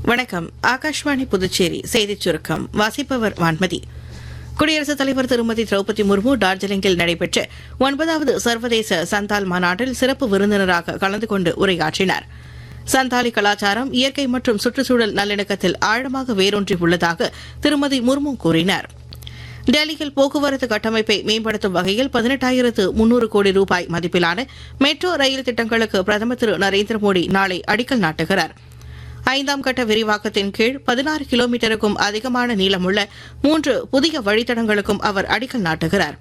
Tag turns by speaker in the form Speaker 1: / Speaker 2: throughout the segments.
Speaker 1: வணக்கம். ஆகாஷ்வாணி புதுச்சேரி செய்திச் சுருக்கம் வாசிப்பவர் வான்மதி. குடியரசுத் தலைவர் திருமதி திரௌபதி முர்மு டார்ஜிலிங்கில் நடைபெற்ற 9வது சர்வதேச சந்தால் மாநாட்டில் சிறப்பு விருந்தினராக கலந்து கொண்டு உரையாற்றினார். சந்தாலி கலாச்சாரம் இயற்கை மற்றும் சுற்றுச்சூழல் நல்லிணக்கத்தில் ஆழமாக வேரூன்றி உள்ளதாக திருமதி முர்மு கூறினார். டெல்லியில் போக்குவரத்து கட்டமைப்பை மேம்படுத்தும் வகையில் 18,300 கோடி ரூபாய் மதிப்பிலான மெட்ரோ ரயில் திட்டங்களுக்கு பிரதமர் திரு நரேந்திர மோடி நாளை அடிக்கல் நாட்டுகிறார். 5ஆம் கட்ட விரிவாக்கத்தின் கீழ் 16 கிலோமீட்டருக்கும் அதிகமான நீளமுள்ள 3 புதிய வழித்தடங்களுக்கும் அவர் அடிக்கல் நாட்டுகிறார்.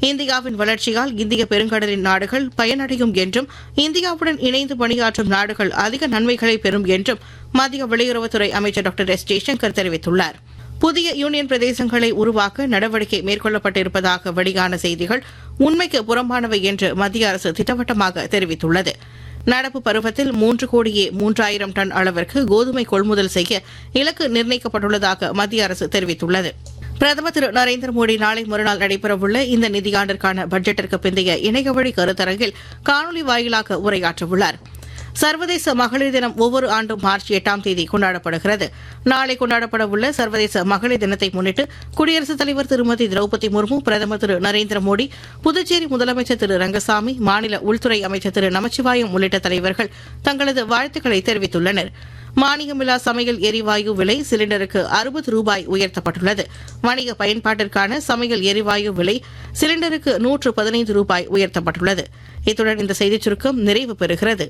Speaker 1: இந்தியாவின் வளர்ச்சியால் இந்திய பெருங்கடலின் நாடுகள் பயனடையும் என்றும் இந்தியாவுடன் இணைந்து பணியாற்றும் நாடுகள் அதிக நன்மைகளை பெறும் என்றும் மத்திய வெளியுறவுத்துறை அமைச்சர் டாக்டர் எஸ் ஜெய்சங்கர் தெரிவித்துள்ளார். புதிய யூனியன் பிரதேசங்களை உருவாக்க நடவடிக்கை மேற்கொள்ளப்பட்டிருப்பதாக வெளியான செய்திகள் உண்மைக்கு புறம்பானவை என்று மத்திய அரசு திட்டவட்டமாக தெரிவித்துள்ளது. நடப்பு பருவத்தில் 3,03,000 டன் அளவிற்கு கோதுமை கொள்முதல் செய்ய இலக்கு நிர்ணயிக்கப்பட்டுள்ளதாக மத்திய அரசு தெரிவித்துள்ளது. பிரதமர் திரு நரேந்திர மோடி நாளை மறுநாள் நடைபெறவுள்ள இந்த நிதியாண்டிற்கான பட்ஜெட்டிற்கு பிந்தைய இணையவழி கருத்தரங்கில் காணொலி வாயிலாக உரையாற்றவுள்ளார். சர்வதேச மகளிர் தினம் ஒவ்வொரு ஆண்டும் மார்ச் 8ஆம் தேதி கொண்டாடப்படுகிறது. நாளை கொண்டாடப்படவுள்ள சர்வதேச மகளிர் தினத்தை முன்னிட்டு குடியரசுத் தலைவர் திருமதி திரௌபதி முர்மு, பிரதமர் திரு நரேந்திர மோடி, புதுச்சேரி முதலமைச்சர் திரு ரங்கசாமி, மாநில உள்துறை அமைச்சர் திரு நமச்சிவாயம் உள்ளிட்ட தலைவர்கள் தங்களது வாழ்த்துக்களை தெரிவித்துள்ளனர். மானியமில்லா சமையல் எரிவாயு விலை சிலிண்டருக்கு 60 ரூபாய் உயர்த்தப்பட்டுள்ளது. வணிக பயன்பாட்டிற்கான சமையல் எரிவாயு விலை சிலிண்டருக்கு 115 ரூபாய் உயர்த்தப்பட்டுள்ளது. இத்துடன் இந்த செய்திச் சுருக்கம் நிறைவு பெறுகிறது.